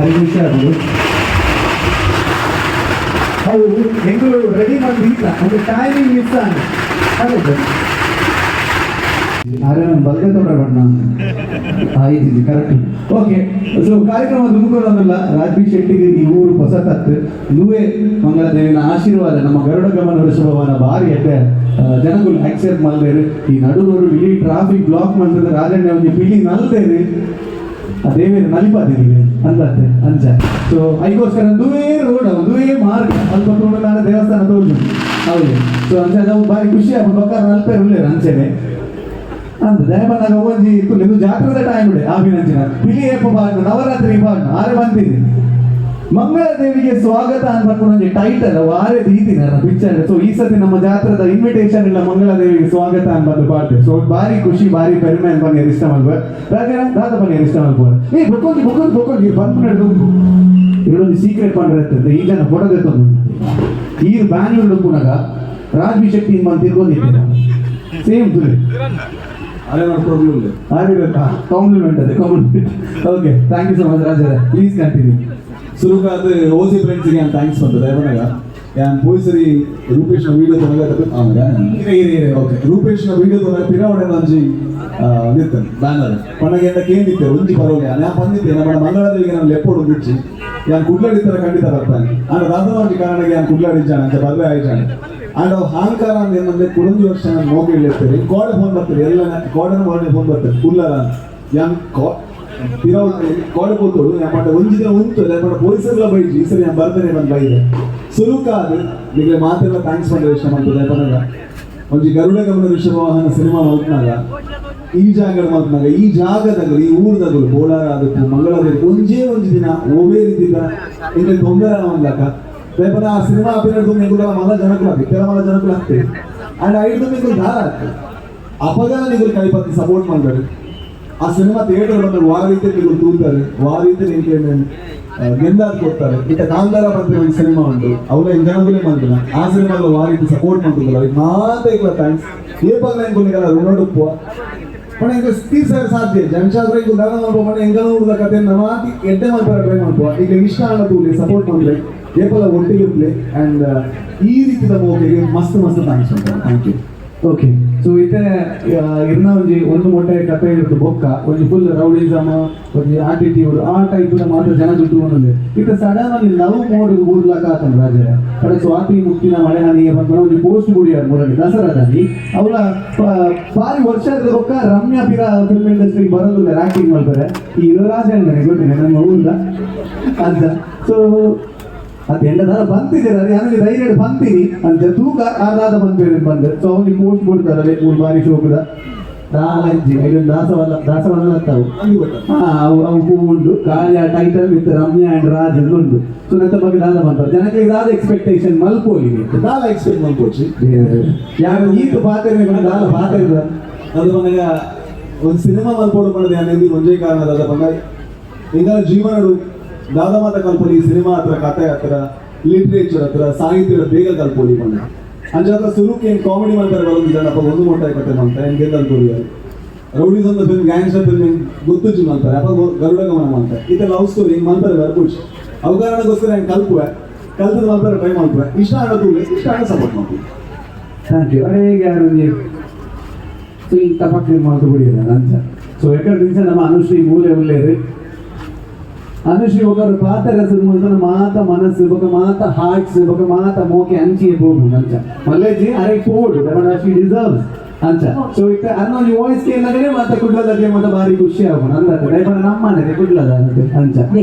ಬಾರಿ ಖುಷಿ ಆಗೋದು. ಅವು ಹೆಂಗೂ ರೆಡಿ ಮಾಡಿಲ್ಲ ಒಂದು ಟೈಮಿಂಗ್ ಮಿಸ್ ಆಗಿದೆ. ಅರೆ ನಾನು ಬಲ್ಗೆ ತೊಗೊಳ್ಬೇಡ ಆಯ್ತು ಕರೆಕ್ಟ್. ಓಕೆ, ಸೊ ಕಾರ್ಯಕ್ರಮ ದುಡ್ಕೊಳ್ಳೋದಿಲ್ಲ. ರಾಜ್ಬಿ ಶೆಟ್ಟಿಗೆ ಈ ಊರು ಹೊಸ ತತ್ತು ನುವೆ ಮಂಗಳದೇವಿನ ಆಶೀರ್ವಾದ ನಮ್ಮ ಗರುಡ ಗಮನ ವೃಷಭವನ ಭಾರಿ ಎಡ್ಡೆ ಜನಗಳು ಆಕ್ಸೆಪ್ಟ್ ಮಾಡ್ದೇರು. ಈ ನಡುವರು ಇಡೀ ಟ್ರಾಫಿಕ್ ಬ್ಲಾಕ್ ಮಾಡಿದ್ರೆ ರಾಜಣ್ಣ ಒಂದು ಪಿಲಿ ನಲ್ದೇರು ದೇವೇರು ನಲಿಪಾದಿನಿ ಅಂದತ್ತೆ ಅಂಚ. ಸೊ ಅದಕ್ಕೋಸ್ಕರ ದುವೇ ರೋಡ್ ದುವೇ ಮಾರ್ಗ ಅಲ್ಲಿ ಕೊಟ್ಟು ನಾನು ದೇವಸ್ಥಾನ ತೋರಿಸು ಹೌದು. ಸೊ ಅಂಚ ನಾವು ಭಾರಿ ಖುಷಿ ಆಗ್ಬೋದು. ಬೊಕ್ಕ ನಲ್ಪೇ ಉಳ್ಳೇರು ಅಂಚೆನೆ ಅಂತ ದಯಮಾನಾಗ ಒಂಜಿ ಇತ್ತು ಇದು ಜಾತ್ರದ ಟೈಮ್ ಬಿಡಿ ಆಬಿನಂಚಿನ ಪಿಲಿ ಏಪ ಬಾಣ ನವರಾತ್ರಿ ಬಾಣ ಆರೆ ಬಂದಿದೆ ಮಂಗಳ ದೇವಿಗೆ ಸ್ವಾಗತ ಅನ್ಕೊಂಡು ಟೈಟಲ್ ಆರೆ ದೀತಿನ ಪಿಕ್ಚರ್. ಸೊ ಈ ಸತಿ ನಮ್ಮ ಜಾತ್ರದ ಇನ್ವಿಟೇಷನ್ ಇಲ್ಲ ಮಂಗಳ ದೇವಿಗೆ ಸ್ವಾಗತ ಅನ್ಬಂದು ಪಾಡ್ತೇವೆ. ಸೊ ಭಾರಿ ಖುಷಿ ಭಾರಿ ಪೆರ್ಮೆ ಅನ್ಬಂದು ಇಷ್ಟ ಮಾಡ್ಬೋದು. ರಾಜ ಬನ್ನಿ ಇಷ್ಟ ಮಾಡ್ಬೋದು. ಏ ಬೊಕ್ಕೊಂದು ಬಂದು ಇಲ್ಲೊಂದು ಸೀಕ್ರೆಟ್ ಮಾಡಿರ್ತದೆ. ಈ ಜನ ಫೋಟೋ ತೆತ್ತೊಂದು ಈ ಬ್ಯಾಂಗ್ಳೂರ್ ಪುನಗ ರಾಜ್ಬಿ ಶೆಟ್ಟಿ ಬಂದು ತಿರ್ಕೊಂಡಿದ್ದೇನೆ ಸೇಮ್ ತುಳಿ ಕಾಂಪ್ಲಿಮೆಂಟ್ ಅದೇ compliment. Okay, thank you so much ರಾಜರ. Please continue. ಸುರುಕಾದ ಓಸಿ ಫ್ರೆಂಡ್ಸ್ಗೆ ನಾನು ಥ್ಯಾಂಕ್ಸ್ ಬಂದದೆ ಅವನಾಗ ನಾನು ಪೋಯ್ಸರಿ ರೂಪೇಶ್ನ ವೀಡಿಯೋ ತೊನಗ ಓಕೆ ರೂಪೇಶ್ನ ವೀಡಿಯೋ ತೊನಗ ಪಿರಾವಣೆ ನಂಜಿ ನಿರ್ತೇನೆ ಬ್ಯಾನರ್ ಪಣಗೆ ಎಂತ ಕೇಳಿದ್ದೆ ಒಂಜಿ ಪರವಾಗಿ ನಾನು ಬಂದಿದ್ದೆ ನಮ್ಮ ಮಂಗಳದೇವಿಗೆ ನಾನು ಲೆಪ್ಪೋಡು ಬಿಚ್ಚಿ ನಾನು ಕುಡ್ಲಾಡಿತ್ತರ ಖಂಡಿತ ಬರ್ತಾನೆ. ನಾನು ರಾಧವಾಂಜಿ ಕಾರಣಕ್ಕೆ ನಾನು ಕುಡ್ಲಾಡಿದ್ದಾನೆ ಅಂತ ಬರ್ರೆ ಆಯ್ತಾನೆ. ಅಂಡ್ ಅವು ಅಹಂಕಾರ ಅಂತ ಏನಂದ್ರೆ ಕುಡಂಜಿ ವರ್ಷ ನಾನು ನೋಗಿ ಹೇಳಿರ್ತೇವೆ ಗೋಡೆ ಫೋನ್ ಬರ್ತಾರೆ ಎಲ್ಲ ಗೋಡೆನ ಹೊರಗೆ ಫೋನ್ ಬರ್ತಾರೆ ಕುಲ್ಲರ ಯಾನ್ ಗೋಡೆ ಕೂತೋಡು ಯಾಮಂಟ ಒಂಜಿ ದಿನ ಉಂಟು ಯಾಮಂಟ ಪೊಲೀಸರ್ಲ ಬೈಜಿ ಈ ಸರಿ ನಾನು ಬರ್ತೇನೆ ಬಂದು ಬೈದೆ ಸುರುಕಾದ ನಿಮಗೆ ಮಾತೆಲ್ಲ ಥ್ಯಾಂಕ್ಸ್ ಮಾಡಿದ್ರೆ ಇಷ್ಟ ಮಾಡ್ತದೆ. ಯಾಕಂದಾಗ ಒಂಜಿ ಗರುಡ ಗಮನ ವೃಷಭವಾಹನ ಸಿನಿಮಾ ಮಲ್ತನಾಗ ಈ ಜಾಗಗಳು ಮಲ್ತನಾಗ ಈ ಜಾಗದಾಗ ಈ ಊರದಾಗಲು ಕೋಲಾರ ಅದಕ್ಕೂ ಮಂಗಳೂರು ಒಂಜೇ ಒಂಜಿ ದಿನ ಓವೇ ರೀತಿದ ಇಲ್ಲಿ ತೊಂದರೆ ಅನ್ಲಕ ರೇಪನ ಆ ಸಿನಿಮಾ ಅಭಿನಯ ನಿಗುಲ ಮಲ ಜನಕ್ಕೂ ಆಗ್ತದೆ ಕೆಲ ಮಲ ಜನಕ್ಕೂ ಆಗ್ತದೆ. ಅಂಡ್ ಐದು ನಿಗುಲು ದಾರ ಆಗ್ತದೆ ಅಪಗಾನ ನಿಗುಲು ಕೈಪತ್ತಿ ಸಪೋರ್ಟ್ ಮಾಡ್ತಾರೆ. ಆ ಸಿನಿಮಾ ಥಿಯೇಟರ್ ಬಂದಾಗ ವಾ ರೀತಿ ನಿಗುಲು ತೂತಾರೆ ವಾ ರೀತಿ ನಿಮಗೆ ಗೆಂದಾದ್ ಕೊಡ್ತಾರೆ. ಇತ್ತ ಕಾಂತಾರ ಬಂದ್ರೆ ಒಂದು ಸಿನಿಮಾ ಉಂಟು ಅವಳ ಜನಗಳೇ ಮಾಡ್ತಾರೆ ಆ ಸಿನಿಮಾಗಳು ವಾ ರೀತಿ ಸಪೋರ್ಟ್ ಮಾಡ್ತಿಲ್ಲ ಅವ್ರಿಗೆ ಮಾತ್ರ ಇಲ್ಲ ಥ್ಯಾಂಕ್ಸ್. ಏಪಾಗ ಕೊನೆಗೆಲ್ಲ ಋಣಡುಪ್ಪುವ ಮನೆ ಹೆಂಗ ತೀರ್ಸಾರ ಸಾಧ್ಯ ಜಂಶಾದ್ರೆ ಈಗ ದಾನ ಮಾಡ್ಬೋ ಮನೆ ಹೆಂಗ ನೋಡಿದ ಕಥೆಯನ್ನು ಮಾತಿ ಎಡ್ಡೆ ಮಾಡ್ತಾರೆ ಟ್ರೈ ಮಾಡ್ಬೋ ಈಗ ಇಷ್ಟ ಅನ್ನೋದು ಸಪೋರ್ಟ್ ಮಾಡಿದ್ರೆ ಏಪಲ್ಲ ಒಟ್ಟಿಗೆ ಇರ್ಲಿ. ಆ್ಯಂಡ್ ಈ ರೀತಿಯ ಮೋಕೆಗೆ ಮಸ್ತ್ ಥ್ಯಾಂಕ್ಸ್ ಉಂಟು. Thank you. ಓಕೆ, ಸೊ ಇತ್ತೆ ಇರ್ನ ಒಂದು ಮೊಟ್ಟೆ ಕಥೆ ಇರೋದು ಬೊಕ್ಕ ಒಂದು ಫುಲ್ ರೌಡಿಸಮ್ ಒಂದು ಆಟಿಟ್ಯೂಡ್ ಆ ಟೈಪ್ ಮಾತ್ರ ಜನ ದುಡ್ಡು ಒಂದೊಂದು ಇತ್ತೆ ಸಡನ್ ಆಗಿ ಲವ್ ಮೋಡ್ ಊರ್ಲಾಕ ಆತನ ರಾಜರ ಕಡೆ ಸ್ವಾತಿ ಮುಕ್ತಿನ ಮಳೆಹಾನಿಗೆ ಬಂದ ಒಂದು ಪೋಸ್ಟ್ ಗುಡಿಯಾರ ಮೂರಲ್ಲಿ ದಸರಾದಲ್ಲಿ ಅವಳ ಭಾರಿ ವರ್ಷದ ಬೊಕ್ಕ ರಮ್ಯಾ ಪಿರ ಫಿಲ್ಮ್ ಇಂಡಸ್ಟ್ರಿಗೆ ಬರೋದಿಲ್ಲ ಆಕ್ಟಿಂಗ್ ಮಾಡ್ತಾರೆ. ಈ ರಾಜ ಗೊತ್ತಿದೆ ನನ್ನ ಊರ್ಲ ಅಂತ. ಸೊ ಅದು ಎಂಟದಾರ ಬಂತಿದ್ದೀರ ನನಗೆ ಧೈರ್ಯ ಬಂತೀನಿ ಅಂತ ತೂಕ ಆರಾಧ ಬಂದು ಸೊ ಅವ್ನಿಗೆ ಪೋಸ್ಟ್ ಕೊಡ್ತಾರಲ್ಲ ಮೂರು ಬಾರಿ ಶೋಕದ ದಾಲಂಜಿ ಇದೊಂದು ದಾಸವಲ್ಲ ಅವು ಅವು ಹೂ ಉಂಟು ಕಾಯ title with Ramya and Raj ಉಂಟು. ಸೊ ನನ್ನ ಬಗ್ಗೆ ದಾದ ಬಂತಾರೆ ಜನಕ್ಕೆ ಇದಾದ ಎಕ್ಸ್ಪೆಕ್ಟೇಷನ್ ಮಲ್ಪೋಲಿ ದಾಲ ಎಕ್ಸ್ಪೆಕ್ಟ್ ಮಲ್ಪೋಚಿ ಯಾರು ಈತು ಪಾತ್ರೆ ದಾಲ ಪಾತ್ರೆ ಅದು ನನಗೆ ಒಂದು ಸಿನಿಮಾ ಮಲ್ಪೋಡು ಮಾಡೋದು ಯಾನೆಂದು ಒಂದೇ ಕಾರಣ ಅದ ಬಂದ ಈಗ ಜೀವನ ದಾದ ಮಾತ ಕಲ್ಪೊಲಿ ಸಿನಿಮಾ ಹತ್ರ ಕಥೆ ಹತ್ರ ಲಿಟ್ರೇಚರ್ ಹತ್ರ ಸಾಹಿತ್ಯ ಬೇಗ ಕಲ್ಪೊಲಿ ಬಂದ ಅಂಚ ಹತ್ರ ಸುರುಕ್ಕೆ ಏನು ಕಾಮಿಡಿ ಮಾಡ್ತಾರೆ ಬರೋದು ಜನಪ್ಪ ಒಂದು ಮೊಟ್ಟ ಕತೆ ಮಾಡ್ತಾರೆ ಏನು ಗೆದ್ದ ಅನ್ಕೋರಿಯರು ರೌಡೀಸ್ ಅಂತ ಫಿಲ್ಮ್ ಗ್ಯಾಂಗ್ಸ್ಟರ್ ಫಿಲ್ಮ್ ಗೊತ್ತುಚ್ಚು ಮಾಡ್ತಾರೆ ಅಪ್ಪ ಗರುಡ ಗಮನ ಮಾಡ್ತಾರೆ ಈ ಥರ ಲವ್ ಸ್ಟೋರಿ ಹಿಂಗೆ ಮಾಡ್ತಾರೆ ಬರ್ಬುಡ್ಸ್ ಅವು ಕಾರಣಕ್ಕೋಸ್ಕರ ಹೆಂಗೆ ಕಲ್ಪುವೆ ಕಲ್ತದ ಮಾಡ್ತಾರೆ ಟ್ರೈ ಮಾಡ್ತಾರೆ ಇಷ್ಟ ಆಗೋದು ಇಷ್ಟ ಆಗ ಸಪೋರ್ಟ್ ಮಾಡ್ತೀವಿ. Thank you. ಅದೇ ಈಗ ಸೊ ಈಗ ತಪಾಕ್ ಮಾತು ಬಿಡಿಲ್ಲ ಅಂತ. ಸೊ ಯಾಕಂದ್ರೆ ದಿವಸ ನಮ್ಮ ಅನುಶ್ರೀ ಮೂಲೆ ಉಳ್ಳೇರು ಅನುಶ್ರೀ ఒకరు పాత రసమున మాత మనసు ఒక మాత హార్ట్స్ ఒక మాత మోకే అంచి పోగు అంచ మల్లేజీ అరే పోడు మన షీ డిజర్వ్స్ ಅಂಚ. ಸೊ ಈಗ ಅನ್ನೊಂದು ವಾಯ್ಸ್ ಕೇಳಿದಾಗಲೇ ಮತ್ತೆ ಕುಡ್ಲದಕ್ಕೆ ಮತ್ತೆ ಭಾರಿ ಖುಷಿ ಆಗೋಣ ಅಂದ್ರೆ ದಯಪಡ ನಮ್ಮನೆ ಕುಡ್ಲದ ಅಂಚ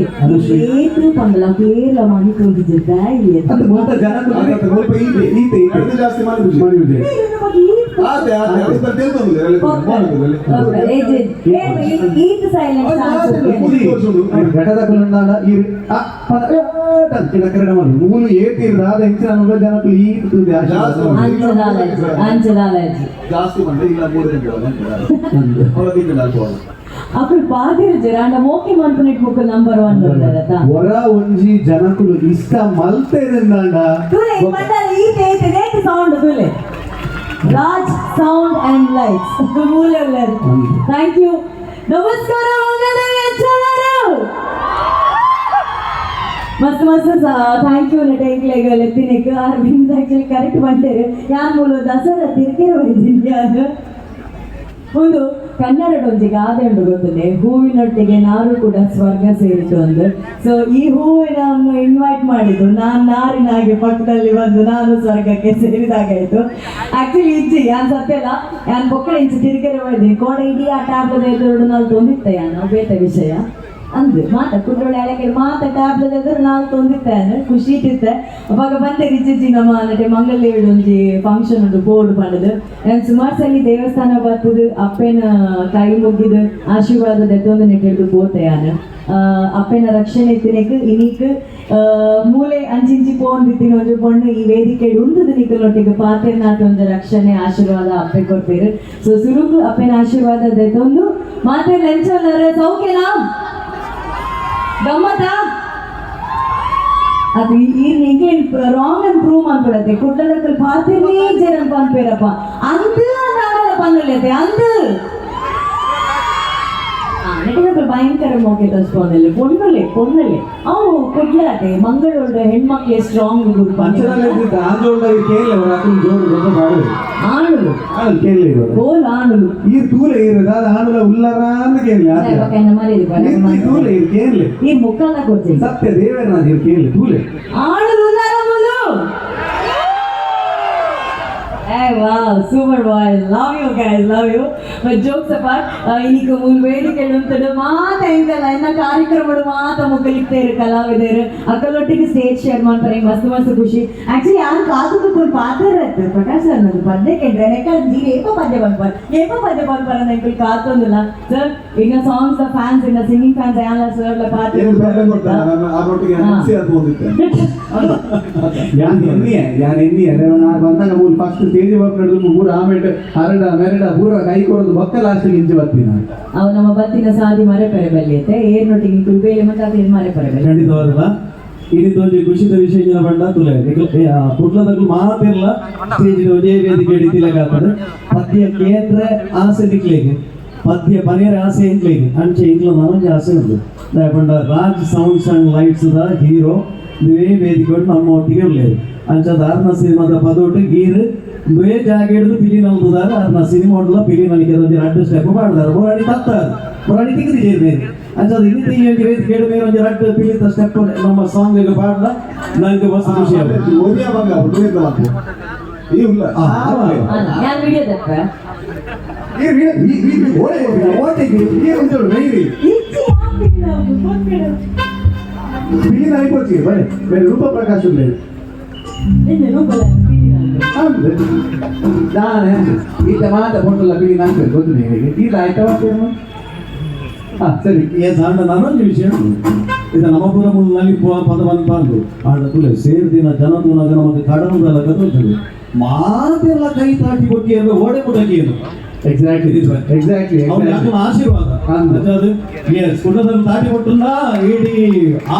ಅನುಶ್ರೀ ಏತು ಪಂಗಲ ಕೇಳ ಮಾಡಿ ತೋರಿಸಿದ್ದ ಅದು ಮತ್ತೆ ಜನ ಸ್ವಲ್ಪ ಈತೆ ಇದು ಜಾಸ್ತಿ ಮಾಡಿಬಿಡಿ ಆತೆ ಆತೆ ಅದು ತೇಲ್ತೊಂದಿಲ್ಲ ಈತ ಸೈಲೆಂಟ್ ಘಟದ ಕುಲಂದಾಡ ಈ ಅಂಚಿನ ಕರಡ ಮಾಡಿ ಮೂಲು ಏತಿರ್ದಾದ ಹೆಚ್ಚಿನ ಜನಕ್ಕೆ ಈತು ಅಂಚದಾಲಜಿ ಜಾಸ್ತಿ ಬಂದ್ರೆ ಇಲ್ಲ 3 ಗಂಟೆ ಹೊರಗಿಂದ అప్పుడు పాదిరు జరాండ మోకి మన్కునేట్ ముక్క నంబర్ 1 దొరదత వర ಒಂಜಿ ಜನకులు ಇಷ್ಟ ಮಲ್ತೆದಂಡ ತುಲೆ ಮಂಡಲ ಈ ತೇತೆ ಸೌಂಡ್ ತುಲೆ ರಾಜ್ ಸೌಂಡ್ ಅಂಡ್ ಲೈಟ್ಸ್ ಮೂಲೆಲ್ಲರ್ ಥ್ಯಾಂಕ್ ಯು. ನಮಸ್ಕಾರ ಮಂಗಲೇ ಚಲರು ಮಸ್ತ್ ಮಸ್ತ್ ಥ್ಯಾಂಕ್ ಯು ಟೈಕ್ಲೆಗ್ ಲೆತ್ತಿನಿಕ್ ಅರವಿಂದ್ ಆಕ್ಚುಲಿ ಕರೆಕ್ಟ್ ಮಾಡ್ತಾರೆ ಯಾನ್ ಮೂಲ ದಸರಾ ತಿರ್ಕಿರ ಹೋಯ್ತೀನಿ ಅದು ಒಂದು ಕನ್ನಡದ ಒಂದು ಗಾದೆ ಉಂಟು ಗೊತ್ತದೆ, ಹೂವಿನೊಟ್ಟಿಗೆ ನಾರು ಕೂಡ ಸ್ವರ್ಗ ಸೇರಿತು ಅಂದು. ಸೊ ಈ ಹೂವಿನನ್ನು ಇನ್ವೈಟ್ ಮಾಡಿದ್ದು ನಾನು ನಾರಿನಾಗೆ ಪಕ್ಕದಲ್ಲಿ ಬಂದು ನಾನು ಸ್ವರ್ಗಕ್ಕೆ ಸೇರಿದಾಗಾಯ್ತು. ಆಕ್ಚುಲಿ ಇಜ್ಜಿ ಯಾನ್ ಸತ್ಯಲ್ಲ ಯಾನ್ ಪೊಕ್ಕಳ ಇಂಚು ತಿರ್ಗೆರೆ ಹೋಯ್ತೀನಿ ಕೋಡ ಇಡೀ ಆ ಟ್ಯಾಬ್ಲೆಟ್ ಎದುರು ನಾನು ತೊಂದಿತ್ತೆ ಯಾನು ಬೇತ ವಿಷಯ ಅಂದು ಮಾತ ಕುಡ್ರೊಳ್ಳೆ ಅಳಕೆ ಮಾತ ಟ್ಯಾಬ್ಲೆಟ್ ಎದುರು ನಾವು ತೊಂದಿತ್ತೆ ಅಂದ್ರೆ ಖುಷಿ ಇಟ್ಟಿತ್ತೆ. ಅವಾಗ ಬಂದೆ ರಿಚಿಜ್ಜಿ ನಮ್ಮ ನಟೆ ಮಂಗಲೇಡು ಒಂಜಿ ಫಂಕ್ಷನ್ ಉಂಟು ಬೋರ್ಡ್ ಪಡೆದು ನಾನು ಸುಮಾರು ಸಲ ದೇವಸ್ಥಾನ ಬರ್ತದು ಅಪ್ಪನ ಕೈ ಮುಗಿದು ಆಶೀರ್ವಾದ ಎತ್ತೊಂದು ನೆಟ್ಟಿಡ್ದು ಪೋತೆ ನಾನು ಅಪ್ಪನ ರಕ್ಷಣೆ ತಿನ್ನಕ್ಕೆ ಇನಿಕ್ ಮೂಲೆ ಅಂಚಿಂಚಿ ಪೋಂದಿತ್ತಿನ ಒಂದು ಪೊಣ್ಣು ಈ ವೇದಿಕೆ ಉಂಟದು ನಿಕ್ಕಲೊಟ್ಟಿಗೆ ಪಾತೆರ್ನಾಟ ಒಂದು ರಕ್ಷಣೆ ಆಶೀರ್ವಾದ ಅಪ್ಪೆ ಕೊಡ್ತೀರಿ. ಸೊ ಸುರುಕು ಅಪ್ಪನ ಆಶೀರ್ವಾದ ಎತ್ತೊಂದು ಮಾತೆ ಲಂಚನರ ಸೌಖ್ಯನಾ ಗಮ್ಮತ್ತ ಅದು ಈ ರಾಂಗ್ ಅಂಡ್ ಪ್ರೂವ್ ಮಾಡ್ಬಿಡತ್ತೆ ಕುಟ್ಟಲಕ್ಕಲ್ಲಿ ಪಾತಿರ್ನೇ ಜನ ಪಂಪೇರಪ್ಪ ಅಂದು ನಾಡಲ್ಲ ಪನ್ನಲ್ಲೈತೆ ಅಂದು ನೆಟ್ಟಿನప్పుడు ಭಯಂಕರ ಮೋಕೆ ತರಿಸ್ಕೊಂಡಲ್ಲಿ పొన్నలే ಅವು ಕೊಡ್ಲಾತೆ ಮಂಗಳೂರು ಹೆಣ್ಮಕ್ಳಿಗೆ ಸ್ಟ್ರಾಂಗ್ ಆಣುಲು ಬೋಲ್ ಆಣುಲು ಈ ಮುಖನ ಕೊಡ್ತೀನಿ ಸತ್ಯ ದೇವೇನ ಕೇಳಿ ಆಣುಲು wow, super boys, love you guys, love you. But jokes apart, ಇನ್ನೀಗ ವೇದಿಕೆಗಳು ಅಂತದ್ದು ಮಾತ ಹೆಂಗಲ್ಲ ಇನ್ನ ಕಾರ್ಯಕ್ರಮಗಳು ಮಾತ ಮುಗ್ಗಲಿಕ್ತಾ ಇರು ಕಲಾವಿದರು ಅಕ್ಕಲೊಟ್ಟಿಗೆ ಸ್ಟೇಜ್ ಶೇರ್ ಮಾಡ್ತಾರೆ ಮಸ್ತ್ ಮಸ್ತ್ ಖುಷಿ. ಆಕ್ಚುಲಿ ಯಾರು ಕಾದು ಪಾತ್ರ ಇರುತ್ತೆ ಪ್ರಕಾಶ್ ಸರ್ ನಮ್ಗೆ ಪದ್ಯ ಕೇಳ್ರೆ ನೆಕ್ಕಿ ಏಪೋ ಪದ್ಯ ಬಂದ್ಬಾರ ನೆಕ್ಕಿ ಕಾತೊಂದಿಲ್ಲ ಸರ್. ಇನ್ನ ಸಾಂಗ್ಸ್ ಫ್ಯಾನ್ಸ್ ಇನ್ನ ಸಿಂಗಿಂಗ್ ಫ್ಯಾನ್ಸ್ ಯಾರ ಸರ್ ಪಾತ್ರ ಬಂದಾಗ ಫಸ್ಟ್ ಸ್ಟೇಜ್ ಪೂರ ಆಮೇಲೆ ಹರಡ ಮೆರಡ ಪೂರ ಕೈ ಕೊಡೋದು ಬಕ್ಕ ಲಾಸ್ಟ್ ಇಂಚು ಬರ್ತೀನಿ ಅವು ನಮ್ಮ ಬತ್ತಿನ ಸಾದಿ ಮರೆ ಪರಬಲ್ಲಿ ಐತೆ ಏರ್ನೊಟ್ಟಿಗೆ ಬೇಲೆ ಮತ್ತೆ ಅದು ಮರೆ ಪರಬಲ್ಲಿ ಖಂಡಿತವಾಗಲ್ಲ ಇದೊಂದು ಖುಷಿದ ವಿಷಯ ಬಂಡ ತುಲೆ ಕುಟ್ಲದಕ್ಕೂ ಮಾತಿರ್ಲ ಸ್ಟೇಜ್ ವೇದಿಕೆ ಹಿಡಿತಿಲಾಗ್ತದೆ ಪದ್ಯ ಕೇಂದ್ರ ಆಸೆ ದಿಕ್ಲಿಗೆ ಪದ್ಯ ಪನೇರ ಆಸೆ ಇಂಕ್ಲಿಗೆ ಅಂಚೆ ಇಂಕ್ಲ ನಾನೊಂದು ಆಸೆ ಉಂಟು ಬಂಡ Raj sounds and lights the hero ಇವೇ ವೇದಿಕೆ ನಮ್ಮ ಒಟ್ಟಿಗೆ ಉಳ್ಳೇದು ಅಂಚದ ಆರ್ನ ಸಿನಿಮಾದ ಪದೊಟ್ಟು ಗೀರು ದ್ವೇ ಜಾಗ ಹಿಡಿದು ಪಿಲಿ ನಲ್ದಾರ ಆರ್ನ ಸಿನಿಮಾ ಉಂಟಲ್ಲ ಪಿಲಿ ನನಗೆ ಒಂದಿ 2 ಸ್ಟೆಪ್ ಮಾಡ್ತಾರೆ ಬೋರಾಡಿ ತತ್ತಾರೆ ಬೋರಾಡಿ ತಿಗಿರಿ ಸೇರ್ಬೇರೆ ಅಂಚದ ಇನ್ನಿತ ಈ ವೇದಿಕೆ ಹಿಡಿದು ಬೇರೆ ಒಂದು 2 ಪಿಲಿತ ಸ್ಟೆಪ್ ನಮ್ಮ ಸಾಂಗ್ ಈಗ ಪಾಡ್ಲ ನನಗೆ ಮಸ್ತ್ ಖುಷಿ ಆಗುತ್ತೆ ಓದಿಯ ಬಂಗ ಈ ಇಲ್ಲ ഞാൻ വീഡിയോ തപ്പ ರೂಪ ಪ್ರಕಾಶ್ ನಾನು ಈತ ಮಾತ ಫೋಟೋಲ್ಲ ಬಿಡಿ ನಾನು ಗೊತ್ತು ನಿಮಗೆ ಈಗ ಆಯ್ತವ ಸರಿ ನಾನೊಂದು ವಿಷಯ ಇದು ನಮ್ಮ ಪುರ ಮುಳ್ಳಿನಲ್ಲಿ ಪದವನ್ನು ಪಾಲ್ದು ಆಡ ತುಲೆ ಸೇರ್ದಿನ ಜನತೂನ ನಮಗೆ ಕಡಮದಲ್ಲ ಕತ್ತೋಚಲು ಮಾತೆಲ್ಲ ಕೈ ತಾಟಿ ಕೊಟ್ಟಿ ಅಂದ್ರೆ ಓಡೆ ಮುಡಕೇನು ಎಕ್ಸಾಕ್ಟ್ಲಿ ಆಶೀರ್ವಾದ ಅಜಾದು ಎಸ್ ಕುಟದಲ್ಲಿ ತಾಟಿ ಕೊಟ್ಟಲ್ಲ ಇಡೀ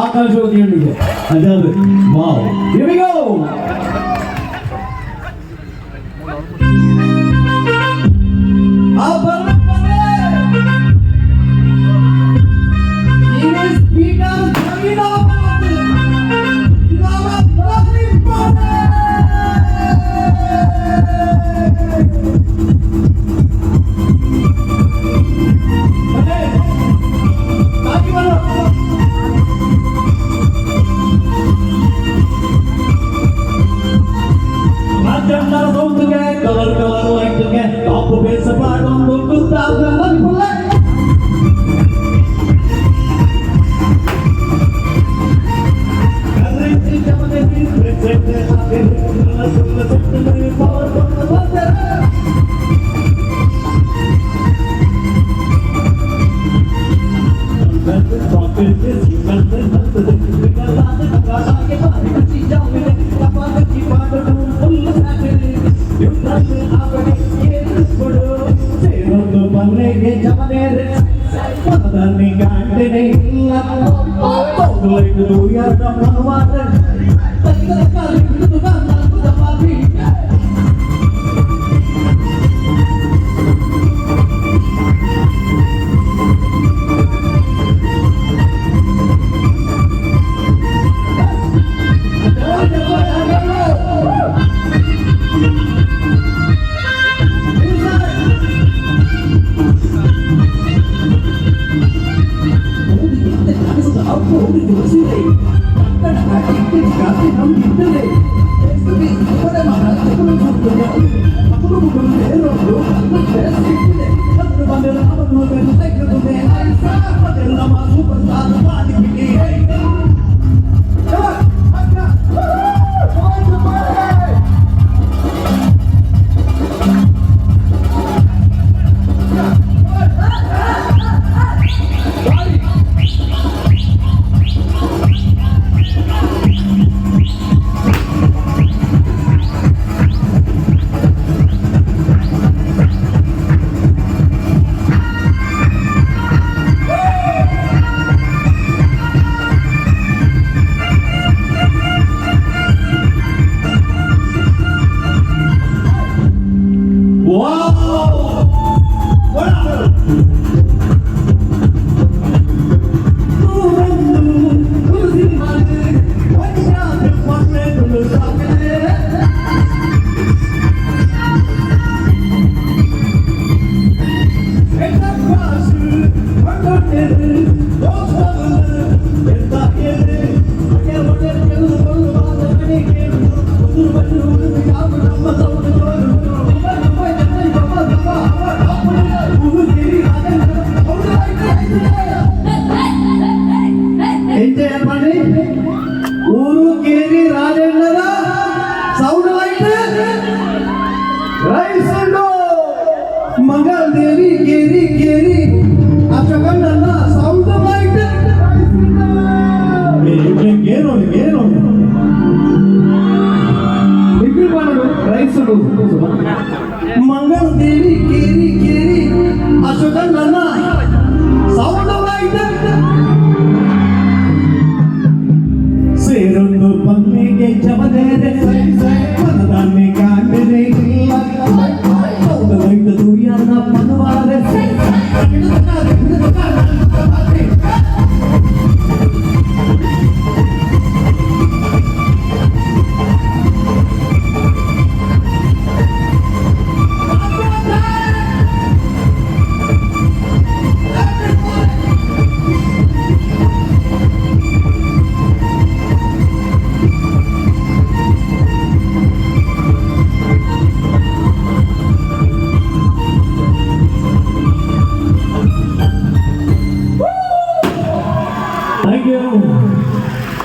ಆಕಾಶವಾದಿ ಹೆಣ್ಣಿಗೆ ಅಜಾದು wow here we go enjoy ಮಾಡಿ ಊರು ಕೇರಿ ರಾಜಣ್ಣದ sound light right sound Mangal Devi ಕೇರಿ ಕೇರಿ ಅಶೋಕಣ್ಣನ ಸೌಂಡ್ ಲೈಟ್ ಏನು ಏನು ಡಿಗ್ರಿ ಮಾಡೋದು ರೈಟ್ ಸೌಂಡ್ ಮಂಗಲ್ ದೇವಿ ಕೇರಿ ಕೇರಿ ಅಶೋಕಣ್ಣನ ಸೌಂಡ್ ಲೈಟ್ ಸೇರೊಂದು ಪನ್ನಿಗೆ ಜಮದೇರೆ ಮನದಾನೆ ಕಾಂಡರೆ ಇಲ್ಲ ಸೌದವೈತ ದುರ್ಯಾನ ಪನವಾರೆ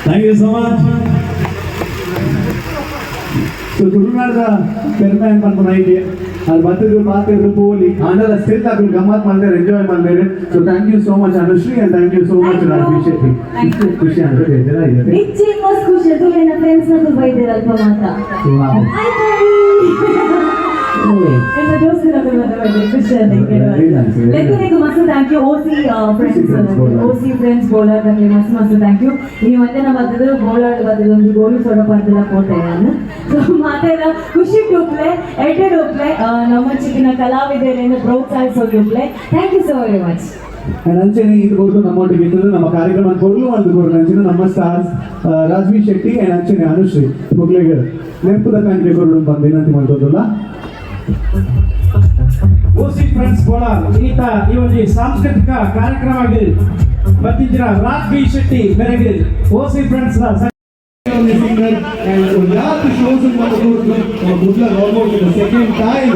Thank you so much. So ತುಳುನಾಡದ ಪೆರ್ಮೆ ಅನ್ಕೊಂಡೈತಿ ಅಲ್ಲಿ ಬರ್ತದ್ರು ಮಾತಿದ್ರು ಪೋಲಿ ಆಂಡಲ ಸ್ಟಿಲ್ ಅದು ಗಮ್ಮತ್ ಮಾಡ್ತಾರೆ ಎಂಜಾಯ್ ಮಾಡ್ತಾರೆ so thank you so much Anushree and thank you so much Raj B Shetty ಇಷ್ಟು ಖುಷಿ ಅಂದ್ರೆ ಬೇಜಾರ ಇದೆ ಹೆಚ್ಚಿ ಮಸ್ತ್ ಖುಷಿ ಅದು ನನ್ನ ಫ್ರೆಂಡ್ಸ್ ನ ಬೈದಿರ ಅಲ್ಪ ಮಾತ್ರ ನನ್ನ ದೋಸ್ತರ ಖುಷಿ ಆಯ್ತು ಮಸ್ತ್ ಥ್ಯಾಂಕ್ ಯು ಓಸಿ ಫ್ರೆಂಡ್ಸ್ ಬೌಲರ್ ನಮಗೆ ಮಸ್ತ್ ಥ್ಯಾಂಕ್ ಯು ನೀವು ಒಂದಿನ ಬರ್ತದೆ ಬೌಲರ್ ಬರ್ತದೆ ಒಂದು ಗೋಲಿ ಸೊಡ ಬರ್ತಿಲ್ಲ ಕೋಟೆ ನಾನು ಸೊ ಮಾತೆಲ್ಲ ಖುಷಿ ಟೂಪ್ಲೆ ಎಟೆ ಟೂಪ್ಲೆ ನಮ್ಮ ಚಿಕ್ಕಿನ ಕಲಾವಿದರಿಂದ ಪ್ರೋತ್ಸಾಹಿಸೋಟ್ಲೆ thank you so very much ಅಂಚೆನೆ ಇದ್ಕೊಂಡು ನಮ್ಮೊಟ್ಟಿಗೆ ಇದ್ದು ನಮ್ಮ ಕಾರ್ಯಕ್ರಮ ಕೊಡಲು ಅಂದ್ಕೊಂಡು ಅಂಚೆನೆ ನಮ್ಮ ಸ್ಟಾರ್ಸ್ ರಾಜ್ಬಿ ಶೆಟ್ಟಿ ಅಂಡ್ ಅಂಚೆನೆ ಅನುಶ್ರೀ ಮಕ್ಕಳಿಗೆ ನೆನಪುದ ಕಾಣಿಕೆ ಕೊಡಲು ಬಂದು ವಿನಂತಿ ಮಾಡ್ಬೋದಲ್ಲ ಓಸಿ ಫ್ರೆಂಡ್ಸ್ ಬೋಲಾರ್ ಈತ ಈ ಒಂದು ಸಾಂಸ್ಕೃತಿಕ ಕಾರ್ಯಕ್ರಮ ಬರ್ತಿದ್ದೀರ ರಾಜ್ಬಿ ಶೆಟ್ಟಿ ಮೇರೆಗೆ ಓಸಿ ಫ್ರೆಂಡ್ಸ್ ಸಿಂಗರ್ ಯಾರು ಶೋಸ್ ಸೆಕೆಂಡ್ ಟೈಮ್